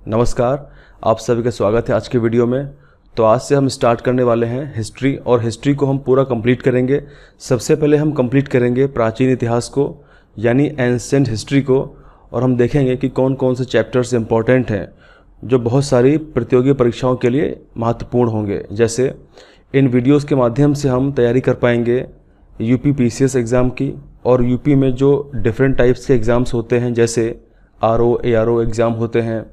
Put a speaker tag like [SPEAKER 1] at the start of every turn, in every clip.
[SPEAKER 1] नमस्कार, आप सभी का स्वागत है आज के वीडियो में। तो आज से हम स्टार्ट करने वाले हैं हिस्ट्री, और हिस्ट्री को हम पूरा कंप्लीट करेंगे। सबसे पहले हम कंप्लीट करेंगे प्राचीन इतिहास को, यानी एंशिएंट हिस्ट्री को, और हम देखेंगे कि कौन कौन से चैप्टर्स इंपॉर्टेंट हैं जो बहुत सारी प्रतियोगी परीक्षाओं के लिए महत्वपूर्ण होंगे। जैसे इन वीडियोज़ के माध्यम से हम तैयारी कर पाएंगे यूपी पीसीएस एग्ज़ाम की, और यूपी में जो डिफरेंट टाइप्स के एग्ज़ाम्स होते हैं जैसे आरओ एआरओ एग्ज़ाम होते हैं,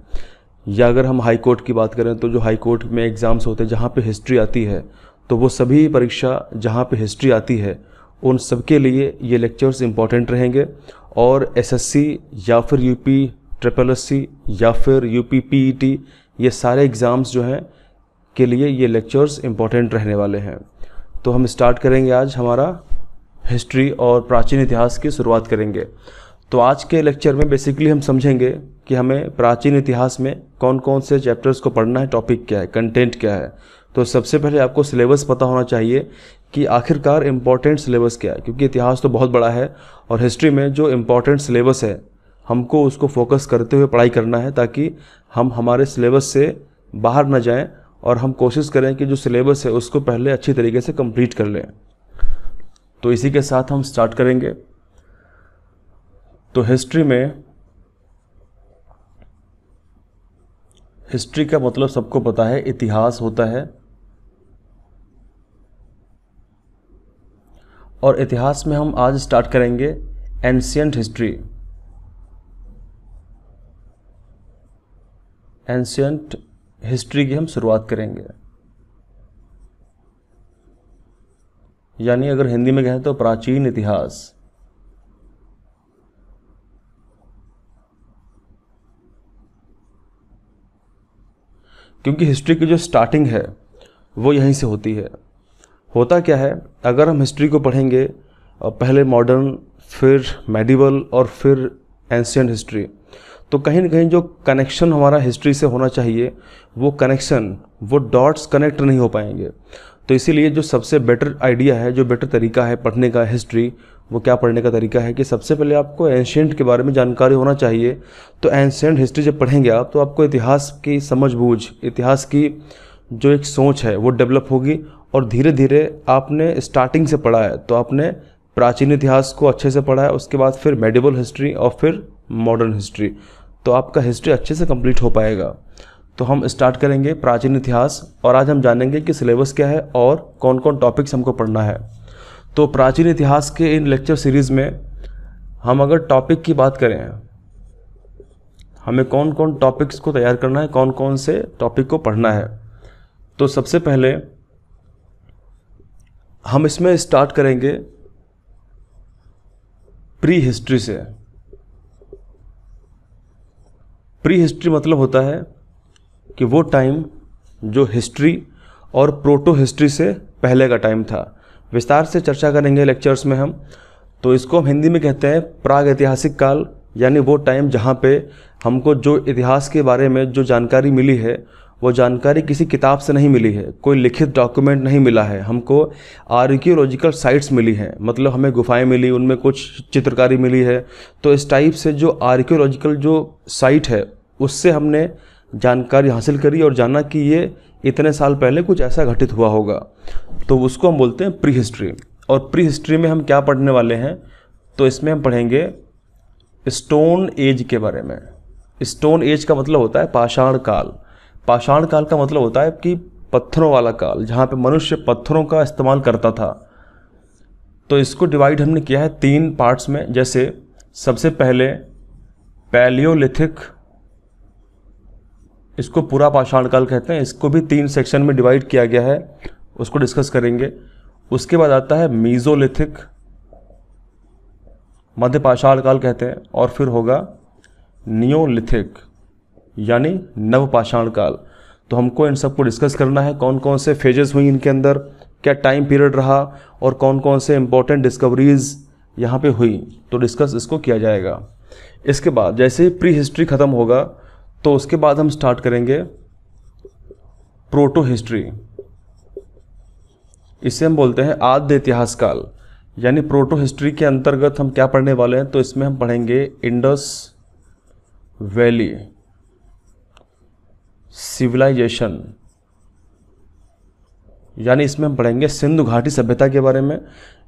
[SPEAKER 1] या अगर हम हाई कोर्ट की बात करें तो जो हाई कोर्ट में एग्ज़ाम्स होते हैं जहाँ पे हिस्ट्री आती है, तो वो सभी परीक्षा जहाँ पे हिस्ट्री आती है उन सब के लिए ये लेक्चर्स इंपॉर्टेंट रहेंगे। और एसएससी या फिर यूपी ट्रिपल एससी या फिर यूपी पीईटी, ये सारे एग्ज़ाम्स जो हैं के लिए ये लेक्चर्स इंपॉर्टेंट रहने वाले हैं। तो हम स्टार्ट करेंगे आज हमारा हिस्ट्री और प्राचीन इतिहास की शुरुआत करेंगे। तो आज के लेक्चर में बेसिकली हम समझेंगे कि हमें प्राचीन इतिहास में कौन कौन से चैप्टर्स को पढ़ना है, टॉपिक क्या है, कंटेंट क्या है। तो सबसे पहले आपको सिलेबस पता होना चाहिए कि आखिरकार इम्पॉर्टेंट सिलेबस क्या है, क्योंकि इतिहास तो बहुत बड़ा है और हिस्ट्री में जो इम्पॉर्टेंट सिलेबस है हमको उसको फोकस करते हुए पढ़ाई करना है, ताकि हम हमारे सिलेबस से बाहर न जाएं और हम कोशिश करें कि जो सिलेबस है उसको पहले अच्छी तरीके से कंप्लीट कर लें। तो इसी के साथ हम स्टार्ट करेंगे। तो हिस्ट्री का मतलब सबको पता है, इतिहास होता है। और इतिहास में हम आज स्टार्ट करेंगे एंशिएंट हिस्ट्री। एंशिएंट हिस्ट्री की हम शुरुआत करेंगे, यानी अगर हिंदी में कहें तो प्राचीन इतिहास। क्योंकि हिस्ट्री की जो स्टार्टिंग है वो यहीं से होती है। होता क्या है, अगर हम हिस्ट्री को पढ़ेंगे पहले मॉडर्न, फिर मेडिवल और फिर एंशिएंट हिस्ट्री, तो कहीं ना कहीं जो कनेक्शन हमारा हिस्ट्री से होना चाहिए वो कनेक्शन, वो डॉट्स कनेक्ट नहीं हो पाएंगे। तो इसीलिए जो सबसे बेटर आइडिया है, जो बेटर तरीका है पढ़ने का हिस्ट्री, वो क्या पढ़ने का तरीका है कि सबसे पहले आपको एंशिएंट के बारे में जानकारी होना चाहिए। तो एंशिएंट हिस्ट्री जब पढ़ेंगे आप, तो आपको इतिहास की समझ-बूझ, इतिहास की जो एक सोच है वो डेवलप होगी। और धीरे धीरे आपने स्टार्टिंग से पढ़ा है, तो आपने प्राचीन इतिहास को अच्छे से पढ़ा है, उसके बाद फिर मेडिवल हिस्ट्री और फिर मॉडर्न हिस्ट्री, तो आपका हिस्ट्री अच्छे से कंप्लीट हो पाएगा। तो हम स्टार्ट करेंगे प्राचीन इतिहास, और आज हम जानेंगे कि सिलेबस क्या है और कौन कौन टॉपिक्स हमको पढ़ना है। तो प्राचीन इतिहास के इन लेक्चर सीरीज़ में हम अगर टॉपिक की बात करें, हमें कौन कौन टॉपिक्स को तैयार करना है, कौन कौन से टॉपिक को पढ़ना है। तो सबसे पहले हम इसमें स्टार्ट करेंगे प्री हिस्ट्री से। प्री हिस्ट्री मतलब होता है कि वो टाइम जो हिस्ट्री और प्रोटो हिस्ट्री से पहले का टाइम था। विस्तार से चर्चा करेंगे लेक्चर्स में हम। तो इसको हम हिंदी में कहते हैं प्राग ऐतिहासिक काल, यानी वो टाइम जहाँ पे हमको जो इतिहास के बारे में जो जानकारी मिली है वो जानकारी किसी किताब से नहीं मिली है, कोई लिखित डॉक्यूमेंट नहीं मिला है, हमको आर्कियोलॉजिकल साइट्स मिली हैं, मतलब हमें गुफाएं मिली, उनमें कुछ चित्रकारी मिली है। तो इस टाइप से जो आर्कियोलॉजिकल जो साइट है उससे हमने जानकारी हासिल करी और जाना कि ये इतने साल पहले कुछ ऐसा घटित हुआ होगा। तो उसको हम बोलते हैं प्री हिस्ट्री। और प्री हिस्ट्री में हम क्या पढ़ने वाले हैं, तो इसमें हम पढ़ेंगे स्टोन एज के बारे में। स्टोन एज का मतलब होता है पाषाण काल। पाषाण काल का मतलब होता है कि पत्थरों वाला काल, जहाँ पे मनुष्य पत्थरों का इस्तेमाल करता था। तो इसको डिवाइड हमने किया है 3 पार्ट्स में। जैसे सबसे पहले पैलियोलिथिक, इसको पूरा पाषाण काल कहते हैं, इसको भी 3 सेक्शन में डिवाइड किया गया है, उसको डिस्कस करेंगे। उसके बाद आता है मीजोलिथिक, मध्य पाषाण काल कहते हैं, और फिर होगा नियोलिथिक यानी नव पाषाण काल। तो हमको इन सबको डिस्कस करना है, कौन कौन से फेजेस हुई इनके अंदर, क्या टाइम पीरियड रहा और कौन कौन से इंपॉर्टेंट डिस्कवरीज यहाँ पे हुई, तो डिस्कस इसको किया जाएगा। इसके बाद जैसे ही प्री हिस्ट्री ख़त्म होगा तो उसके बाद हम स्टार्ट करेंगे प्रोटो हिस्ट्री। इसे हम बोलते हैं आद्य इतिहास काल, यानी प्रोटो हिस्ट्री के अंतर्गत हम क्या पढ़ने वाले हैं, तो इसमें हम पढ़ेंगे इंडस वैली, सिविलाइजेशन, यानी इसमें हम पढ़ेंगे सिंधु घाटी सभ्यता के बारे में,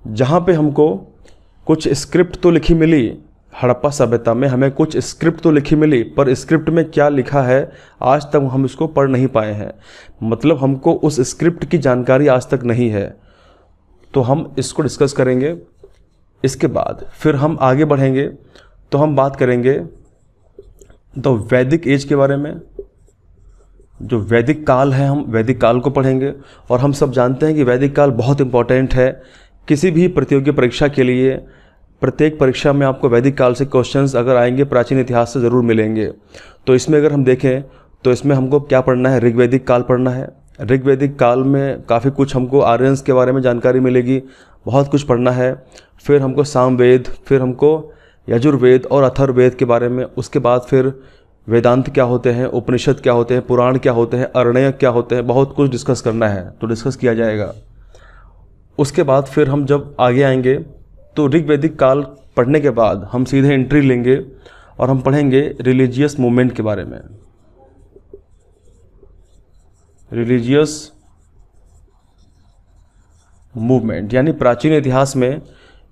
[SPEAKER 1] जहाँ पे हमको कुछ स्क्रिप्ट तो लिखी मिली। हड़प्पा सभ्यता में हमें कुछ स्क्रिप्ट तो लिखी मिली, पर स्क्रिप्ट में क्या लिखा है आज तक हम इसको पढ़ नहीं पाए हैं। मतलब हमको उस स्क्रिप्ट की जानकारी आज तक नहीं है, तो हम इसको डिस्कस करेंगे। इसके बाद फिर हम आगे बढ़ेंगे तो हम बात करेंगे द वैदिक एज के बारे में। जो वैदिक काल है, हम वैदिक काल को पढ़ेंगे। और हम सब जानते हैं कि वैदिक काल बहुत इंपॉर्टेंट है किसी भी प्रतियोगी परीक्षा के लिए। प्रत्येक परीक्षा में आपको वैदिक काल से क्वेश्चंस अगर आएंगे प्राचीन इतिहास से ज़रूर मिलेंगे। तो इसमें अगर हम देखें तो इसमें हमको क्या पढ़ना है, ऋग्वैदिक काल पढ़ना है। ऋग्वैदिक काल में काफ़ी कुछ हमको आर्यंस के बारे में जानकारी मिलेगी, बहुत कुछ पढ़ना है। फिर हमको सामवेद, फिर हमको यजुर्वेद और अथर्ववेद के बारे में। उसके बाद फिर वेदांत क्या होते हैं, उपनिषद क्या होते हैं, पुराण क्या होते हैं, अरण्यक क्या होते हैं, बहुत कुछ डिस्कस करना है, तो डिस्कस किया जाएगा। उसके बाद फिर हम जब आगे आएंगे तो ऋग्वैदिक काल पढ़ने के बाद हम सीधे एंट्री लेंगे और हम पढ़ेंगे रिलीजियस मूवमेंट के बारे में। रिलीजियस मूवमेंट यानी प्राचीन इतिहास में,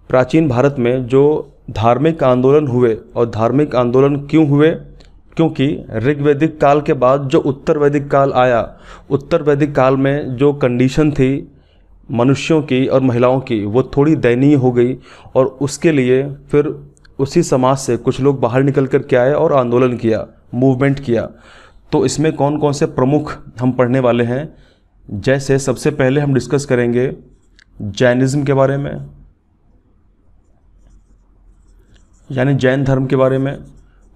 [SPEAKER 1] प्राचीन भारत में जो धार्मिक आंदोलन हुए, और धार्मिक आंदोलन क्यों हुए, क्योंकि ऋग्वैदिक काल के बाद जो उत्तर वैदिक काल आया, उत्तर वैदिक काल में जो कंडीशन थी मनुष्यों की और महिलाओं की, वो थोड़ी दयनीय हो गई। और उसके लिए फिर उसी समाज से कुछ लोग बाहर निकल कर के आए और आंदोलन किया, मूवमेंट किया। तो इसमें कौन कौन से प्रमुख हम पढ़ने वाले हैं, जैसे सबसे पहले हम डिस्कस करेंगे जैनिज़्म के बारे में, यानी जैन धर्म के बारे में।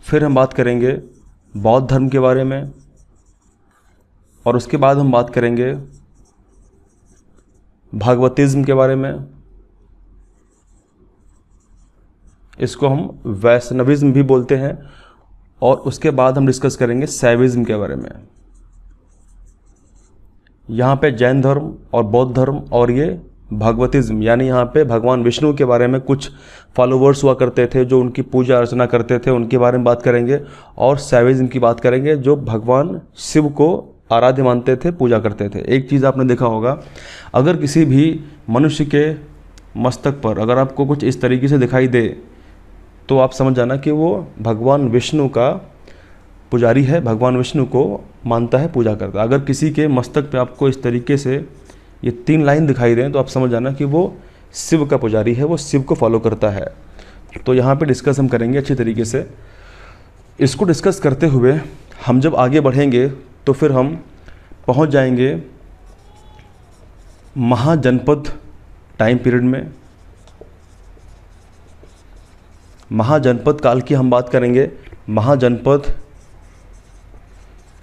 [SPEAKER 1] फिर हम बात करेंगे बौद्ध धर्म के बारे में, और उसके बाद हम बात करेंगे भागवतिज्म के बारे में। इसको हम वैष्णविज्म भी बोलते हैं। और उसके बाद हम डिस्कस करेंगे शैविज्म के बारे में। यहाँ पे जैन धर्म और बौद्ध धर्म और ये भागवतिज्म, यानी यहाँ पे भगवान विष्णु के बारे में कुछ फॉलोवर्स हुआ करते थे जो उनकी पूजा अर्चना करते थे, उनके बारे में बात करेंगे। और शैविज्म की बात करेंगे जो भगवान शिव को आराध्य मानते थे, पूजा करते थे। एक चीज़ आपने देखा होगा, अगर किसी भी मनुष्य के मस्तक पर अगर आपको कुछ इस तरीके से दिखाई दे तो आप समझ जाना कि वो भगवान विष्णु का पुजारी है, भगवान विष्णु को मानता है, पूजा करता है। अगर किसी के मस्तक पे आपको इस तरीके से ये 3 लाइन दिखाई दें तो आप समझ जाना कि वो शिव का पुजारी है, वो शिव को फॉलो करता है। तो यहाँ पे डिस्कस हम करेंगे अच्छी तरीके से। इसको डिस्कस करते हुए हम जब आगे बढ़ेंगे तो फिर हम पहुँच जाएंगे महाजनपद टाइम पीरियड में। महाजनपद काल की हम बात करेंगे, महाजनपद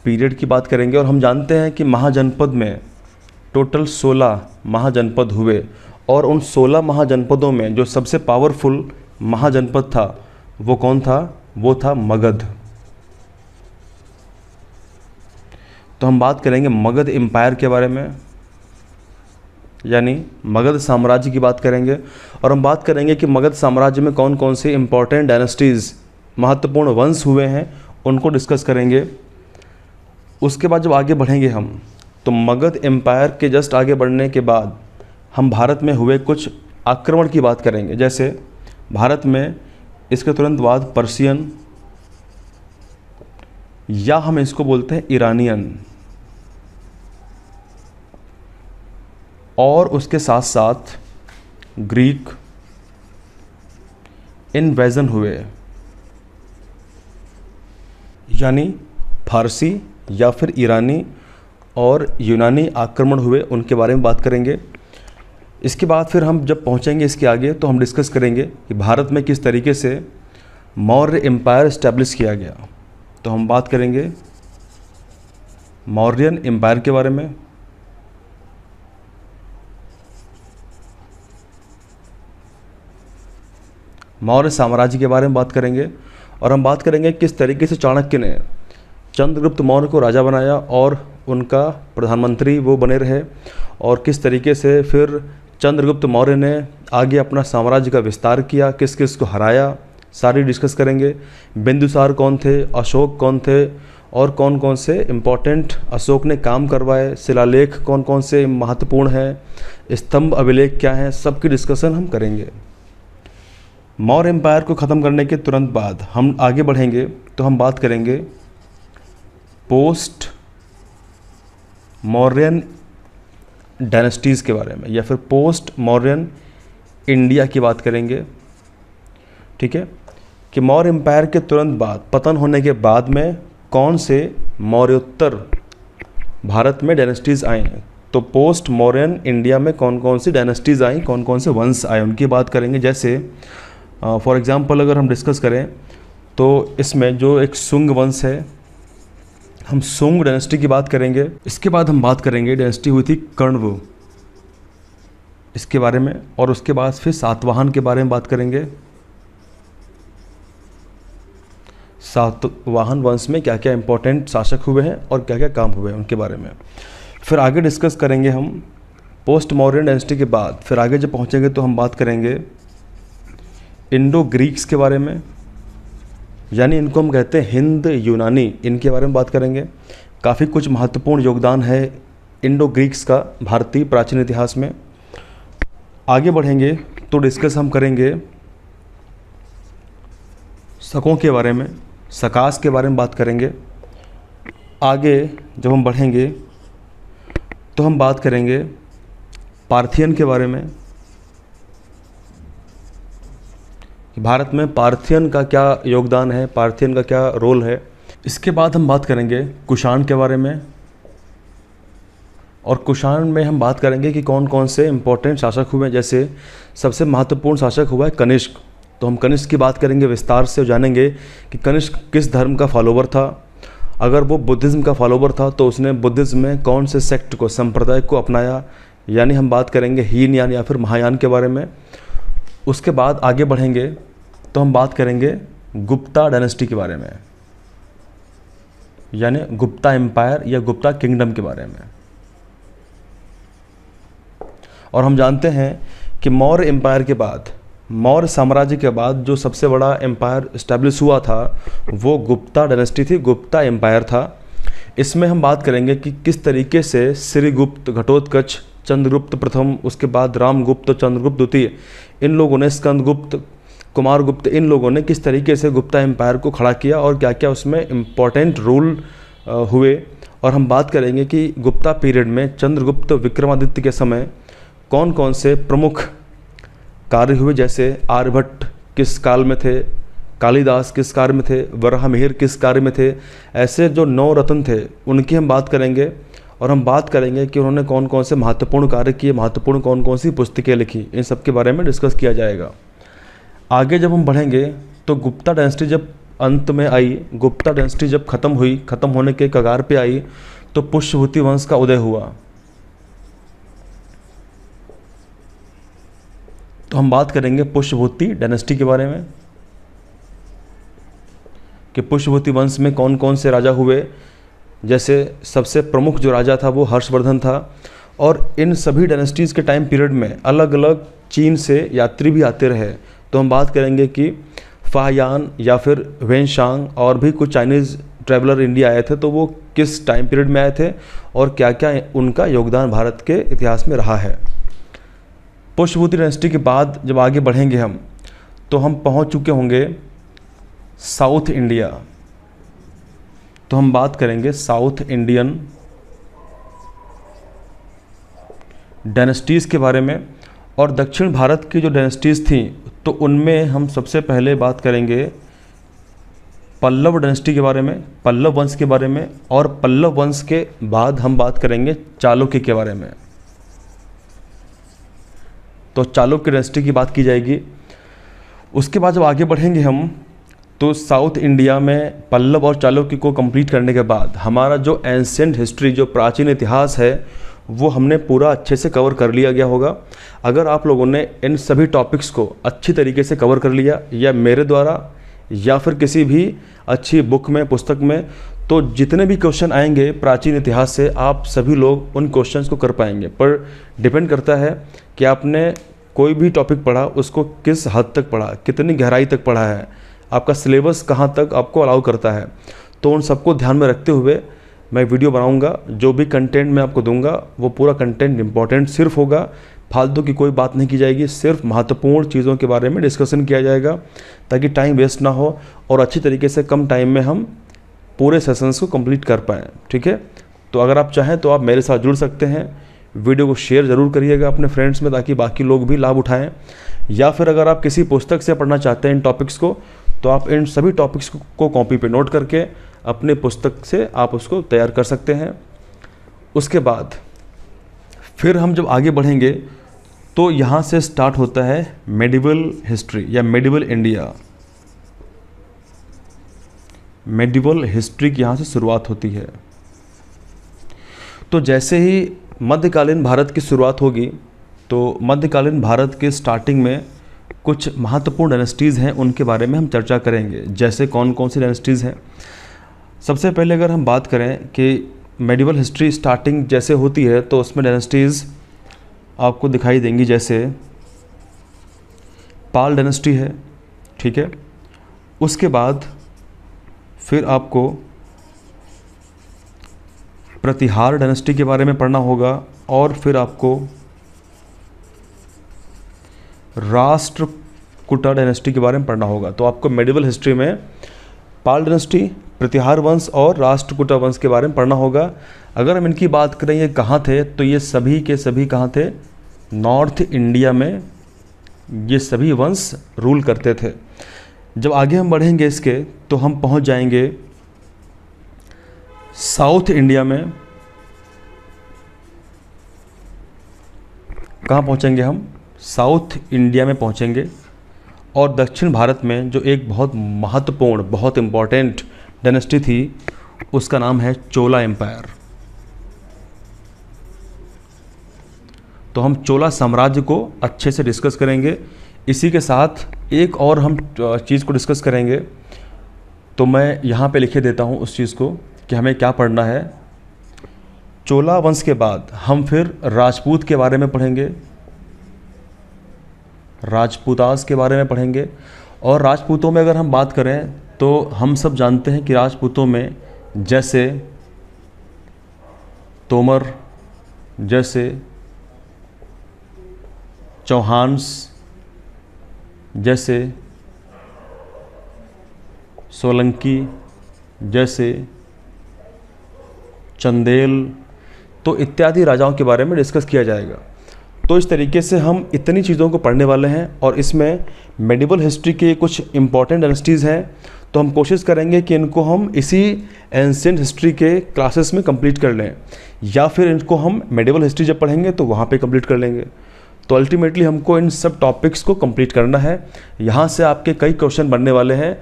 [SPEAKER 1] पीरियड की बात करेंगे। और हम जानते हैं कि महाजनपद में टोटल 16 महाजनपद हुए, और उन 16 महाजनपदों में जो सबसे पावरफुल महाजनपद था वो कौन था, वो था मगध। तो हम बात करेंगे मगध एम्पायर के बारे में, यानी मगध साम्राज्य की बात करेंगे। और हम बात करेंगे कि मगध साम्राज्य में कौन कौन से इंपॉर्टेंट डायनेस्टीज़, महत्वपूर्ण वंश हुए हैं, उनको डिस्कस करेंगे। उसके बाद जब आगे बढ़ेंगे हम तो मगध एम्पायर के जस्ट आगे बढ़ने के बाद हम भारत में हुए कुछ आक्रमण की बात करेंगे। जैसे भारत में इसके तुरंत बाद पर्शियन, या हम इसको बोलते हैं ईरानियन, और उसके साथ साथ ग्रीक इन्वेजन हुए, यानी फारसी या फिर ईरानी और यूनानी आक्रमण हुए, उनके बारे में बात करेंगे। इसके बाद फिर हम जब पहुंचेंगे इसके आगे तो हम डिस्कस करेंगे कि भारत में किस तरीके से मौर्य एम्पायर इस्टेब्लिश किया गया। तो हम बात करेंगे मौर्यन एम्पायर के बारे में। मौर्य साम्राज्य के बारे में बात करेंगे। और हम बात करेंगे किस तरीके से चाणक्य ने चंद्रगुप्त मौर्य को राजा बनाया और उनका प्रधानमंत्री वो बने रहे, और किस तरीके से फिर चंद्रगुप्त मौर्य ने आगे अपना साम्राज्य का विस्तार किया, किस किस को हराया, सारी डिस्कस करेंगे। बिंदुसार कौन थे, अशोक कौन थे, और कौन कौन से इम्पोर्टेंट अशोक ने काम करवाए, शिलालेख कौन कौन से महत्वपूर्ण हैं, स्तंभ अभिलेख क्या हैं, सबकी डिस्कशन हम करेंगे। मौर्य एम्पायर को ख़त्म करने के तुरंत बाद हम आगे बढ़ेंगे तो हम बात करेंगे पोस्ट मौर्यन डायनेस्टीज़ के बारे में, या फिर पोस्ट मौर्यन इंडिया की बात करेंगे। ठीक है, कि मौर्य एम्पायर के तुरंत बाद, पतन होने के बाद में कौन से मौर्योत्तर भारत में डायनेस्टीज़ आए हैं। तो पोस्ट मौर्यन इंडिया में कौन कौन सी डायनेस्टीज़ आई, कौन कौन से वंश आए, उनकी बात करेंगे। जैसे फॉर एग्ज़ाम्पल अगर हम डिस्कस करें तो इसमें जो एक शुंग वंश है, हम शुंग डायनेस्टी की बात करेंगे। इसके बाद हम बात करेंगे डायनेस्टी हुई थी कण्व, इसके बारे में, और उसके बाद फिर सातवाहन के बारे में बात करेंगे। सातवाहन वंश में क्या क्या इंपॉर्टेंट शासक हुए हैं और क्या क्या काम हुए हैं उनके बारे में। फिर आगे डिस्कस करेंगे हम पोस्ट मौर्यन डायनेस्टी के बाद। फिर आगे जब पहुंचेंगे तो हम बात करेंगे इंडो ग्रीक्स के बारे में, यानी इनको हम कहते हैं हिंद यूनानी, इनके बारे में बात करेंगे। काफ़ी कुछ महत्वपूर्ण योगदान है इंडो ग्रीक्स का भारतीय प्राचीन इतिहास में। आगे बढ़ेंगे तो डिस्कस हम करेंगे शकों के बारे में, सकास के बारे में बात करेंगे। आगे जब हम बढ़ेंगे तो हम बात करेंगे पार्थियन के बारे में, कि भारत में पार्थियन का क्या योगदान है, पार्थियन का क्या रोल है। इसके बाद हम बात करेंगे कुषाण के बारे में, और कुषाण में हम बात करेंगे कि कौन कौन से इंपॉर्टेंट शासक हुए हैं। जैसे सबसे महत्वपूर्ण शासक हुआ है कनिष्क, तो हम कनिष्क की बात करेंगे विस्तार से, जानेंगे कि कनिष्क किस धर्म का फॉलोवर था। अगर वो बुद्धिज़्म का फॉलोवर था तो उसने बुद्धिज़्म में कौन से सेक्ट को, संप्रदाय को अपनाया, यानी हम बात करेंगे हीनयान या फिर महायान के बारे में। उसके बाद आगे बढ़ेंगे तो हम बात करेंगे गुप्ता डायनेस्टी के बारे में, यानी गुप्ता एम्पायर या गुप्ता किंगडम के बारे में। और हम जानते हैं कि मौर्य एम्पायर के बाद, मौर्य साम्राज्य के बाद जो सबसे बड़ा एम्पायर इस्टेब्लिश हुआ था वो गुप्ता डायनेस्टी थी, गुप्ता एम्पायर था। इसमें हम बात करेंगे कि किस तरीके से श्रीगुप्त, घटोत्कच, चंद्रगुप्त प्रथम, उसके बाद रामगुप्त, चंद्रगुप्त द्वितीय, इन लोगों ने, स्कंदगुप्त, कुमारगुप्त, इन लोगों ने किस तरीके से गुप्ता एम्पायर को खड़ा किया और क्या क्या उसमें इम्पॉर्टेंट रूल हुए। और हम बात करेंगे कि गुप्ता पीरियड में चंद्रगुप्त विक्रमादित्य के समय कौन कौन से प्रमुख कार्य हुए। जैसे आर्यभट्ट किस काल में थे, कालिदास किस कार्य में थे, वराहमिहिर किस कार्य में थे, ऐसे जो 9 रत्न थे उनकी हम बात करेंगे। और हम बात करेंगे कि उन्होंने कौन कौन से महत्वपूर्ण कार्य किए, महत्वपूर्ण कौन कौन सी पुस्तकें लिखी, इन सब के बारे में डिस्कस किया जाएगा। आगे जब हम बढ़ेंगे तो गुप्ता डायनेस्टी जब अंत में आई, गुप्ता डायनेस्टी जब ख़त्म हुई, ख़त्म होने के कगार पे आई, तो पुष्यभूति वंश का उदय हुआ। तो हम बात करेंगे पुष्यभूति डायनेस्टी के बारे में, कि पुष्यभूति वंश में कौन कौन से राजा हुए। जैसे सबसे प्रमुख जो राजा था वो हर्षवर्धन था। और इन सभी डायनेस्टीज़ के टाइम पीरियड में अलग अलग चीन से यात्री भी आते रहे। तो हम बात करेंगे कि फाहयान या फिर वेनशांग और भी कुछ चाइनीज़ ट्रैवलर इंडिया आए थे, तो वो किस टाइम पीरियड में आए थे और क्या क्या उनका योगदान भारत के इतिहास में रहा है। पुष्यभूति डायनेस्टी के बाद जब आगे बढ़ेंगे हम, तो हम पहुंच चुके होंगे साउथ इंडिया। तो हम बात करेंगे साउथ इंडियन डायनेस्टीज़ के बारे में। और दक्षिण भारत की जो डायनेस्टीज़ थी तो उनमें हम सबसे पहले बात करेंगे पल्लव डायनेस्टी के बारे में, पल्लव वंश के बारे में। और पल्लव वंश के बाद हम बात करेंगे चालुक्य के बारे में। तो चालुक्य डायनेस्टी की बात की जाएगी। उसके बाद जब आगे बढ़ेंगे हम, तो साउथ इंडिया में पल्लव और चालुक्य को कंप्लीट करने के बाद हमारा जो एंशिएंट हिस्ट्री, जो प्राचीन इतिहास है, वो हमने पूरा अच्छे से कवर कर लिया गया होगा। अगर आप लोगों ने इन सभी टॉपिक्स को अच्छी तरीके से कवर कर लिया, या मेरे द्वारा या फिर किसी भी अच्छी बुक में, पुस्तक में, तो जितने भी क्वेश्चन आएंगे प्राचीन इतिहास से, आप सभी लोग उन क्वेश्चंस को कर पाएंगे। पर डिपेंड करता है कि आपने कोई भी टॉपिक पढ़ा, उसको किस हद तक पढ़ा, कितनी गहराई तक पढ़ा है, आपका सिलेबस कहाँ तक आपको अलाउ करता है। तो उन सबको ध्यान में रखते हुए मैं वीडियो बनाऊंगा। जो भी कंटेंट मैं आपको दूंगा वो पूरा कंटेंट इंपॉर्टेंट सिर्फ होगा, फालतू की कोई बात नहीं की जाएगी, सिर्फ महत्वपूर्ण चीज़ों के बारे में डिस्कशन किया जाएगा ताकि टाइम वेस्ट ना हो और अच्छी तरीके से कम टाइम में हम पूरे सेशंस को कंप्लीट कर पाएँ। ठीक है, तो अगर आप चाहें तो आप मेरे साथ जुड़ सकते हैं। वीडियो को शेयर ज़रूर करिएगा अपने फ्रेंड्स में ताकि बाकी लोग भी लाभ उठाएं। या फिर अगर आप किसी पुस्तक से पढ़ना चाहते हैं इन टॉपिक्स को, तो आप इन सभी टॉपिक्स को कॉपी पे नोट करके अपने पुस्तक से आप उसको तैयार कर सकते हैं। उसके बाद फिर हम जब आगे बढ़ेंगे तो यहाँ से स्टार्ट होता है मेडिवल हिस्ट्री या मेडिवल इंडिया। मेडिवल हिस्ट्री की यहाँ से शुरुआत होती है। तो जैसे ही मध्यकालीन भारत की शुरुआत होगी तो मध्यकालीन भारत के स्टार्टिंग में कुछ महत्वपूर्ण डायनेस्टीज़ हैं, उनके बारे में हम चर्चा करेंगे। जैसे कौन कौन सी डायनेस्टीज़ हैं। सबसे पहले अगर हम बात करें कि मेडिवल हिस्ट्री स्टार्टिंग जैसे होती है तो उसमें डायनेस्टीज़ आपको दिखाई देंगी। जैसे पाल डायनेस्टी है, ठीक है। उसके बाद फिर आपको प्रतिहार डायनेस्टी के बारे में पढ़ना होगा और फिर आपको राष्ट्रकूटा डायनेस्टी के बारे में पढ़ना होगा। तो आपको मेडिवल हिस्ट्री में पाल डायनेस्टी, प्रतिहार वंश और राष्ट्रकूटा वंश के बारे में पढ़ना होगा। अगर हम इनकी बात करें ये कहाँ थे, तो ये सभी के सभी कहाँ थे, नॉर्थ इंडिया में ये सभी वंश रूल करते थे। जब आगे हम बढ़ेंगे इसके तो हम पहुँच जाएंगे साउथ इंडिया में। कहाँ पहुँचेंगे हम, साउथ इंडिया में पहुँचेंगे। और दक्षिण भारत में जो एक बहुत महत्वपूर्ण, बहुत इम्पॉर्टेंट डायनेस्टी थी उसका नाम है चोला एम्पायर। तो हम चोला साम्राज्य को अच्छे से डिस्कस करेंगे। इसी के साथ एक और हम चीज़ को डिस्कस करेंगे। तो मैं यहाँ पे लिखे देता हूँ उस चीज़ को कि हमें क्या पढ़ना है। चोला वंश के बाद हम फिर राजपूत के बारे में पढ़ेंगे, राजपूतास के बारे में पढ़ेंगे। और राजपूतों में अगर हम बात करें तो हम सब जानते हैं कि राजपूतों में जैसे तोमर, जैसे चौहान्स, जैसे सोलंकी, जैसे चंदेल, तो इत्यादि राजाओं के बारे में डिस्कस किया जाएगा। तो इस तरीके से हम इतनी चीज़ों को पढ़ने वाले हैं और इसमें मेडिवल हिस्ट्री के कुछ इंपॉर्टेंट डायनेस्टीज़ हैं। तो हम कोशिश करेंगे कि इनको हम इसी एंशिएंट हिस्ट्री के क्लासेस में कंप्लीट कर लें, या फिर इनको हम मेडिवल हिस्ट्री जब पढ़ेंगे तो वहाँ पे कंप्लीट कर लेंगे। तो अल्टीमेटली हमको इन सब टॉपिक्स को कंप्लीट करना है। यहाँ से आपके कई क्वेश्चन बनने वाले हैं,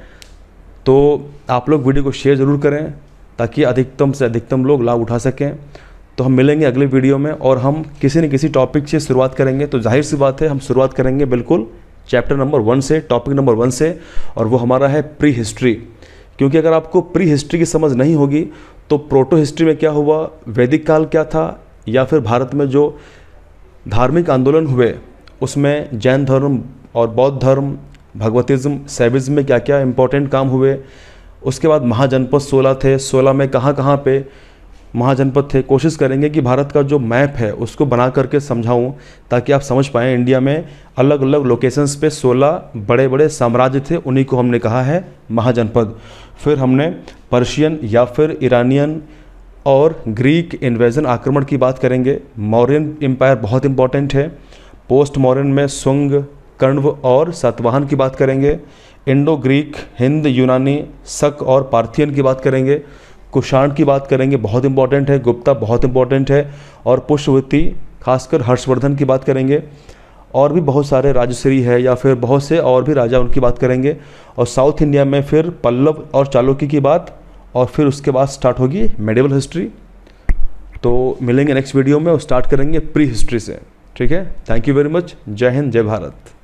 [SPEAKER 1] तो आप लोग वीडियो को शेयर ज़रूर करें ताकि अधिकतम से अधिकतम लोग लाभ उठा सकें। तो हम मिलेंगे अगले वीडियो में और हम किसी न किसी टॉपिक से शुरुआत करेंगे। तो जाहिर सी बात है हम शुरुआत करेंगे बिल्कुल चैप्टर नंबर 1 से, टॉपिक नंबर 1 से, और वो हमारा है प्री हिस्ट्री। क्योंकि अगर आपको प्री हिस्ट्री की समझ नहीं होगी तो प्रोटो हिस्ट्री में क्या हुआ, वैदिक काल क्या था, या फिर भारत में जो धार्मिक आंदोलन हुए उसमें जैन धर्म और बौद्ध धर्म, भगवतिज्म, सैविज्म में क्या क्या इंपॉर्टेंट काम हुए। उसके बाद महाजनपद 16 थे, 16 में कहाँ कहाँ पे महाजनपद थे। कोशिश करेंगे कि भारत का जो मैप है उसको बना करके समझाऊं ताकि आप समझ पाएँ। इंडिया में अलग अलग लोकेशंस पे 16 बड़े बड़े साम्राज्य थे, उन्हीं को हमने कहा है महाजनपद। फिर हमने पर्शियन या फिर ईरानियन और ग्रीक इन्वेजन आक्रमण की बात करेंगे। मौर्यन एम्पायर बहुत इंपॉर्टेंट है। पोस्ट मॉडर्न में सुंग, कण्व और सातवाहन की बात करेंगे। इंडो ग्रीक, हिंद, यूनानी, शक और पार्थियन की बात करेंगे। कुषाण की बात करेंगे, बहुत इंपॉर्टेंट है। गुप्ता बहुत इंपॉर्टेंट है। और पुष्यवती, खासकर हर्षवर्धन की बात करेंगे। और भी बहुत सारे राजश्री है या फिर बहुत से और भी राजा, उनकी बात करेंगे। और साउथ इंडिया में फिर पल्लव और चालुक्य की बात, और फिर उसके बाद स्टार्ट होगी मेडिवल हिस्ट्री। तो मिलेंगे नेक्स्ट वीडियो में और स्टार्ट करेंगे प्री हिस्ट्री से। ठीक है, थैंक यू वेरी मच। जय हिंद, जय भारत।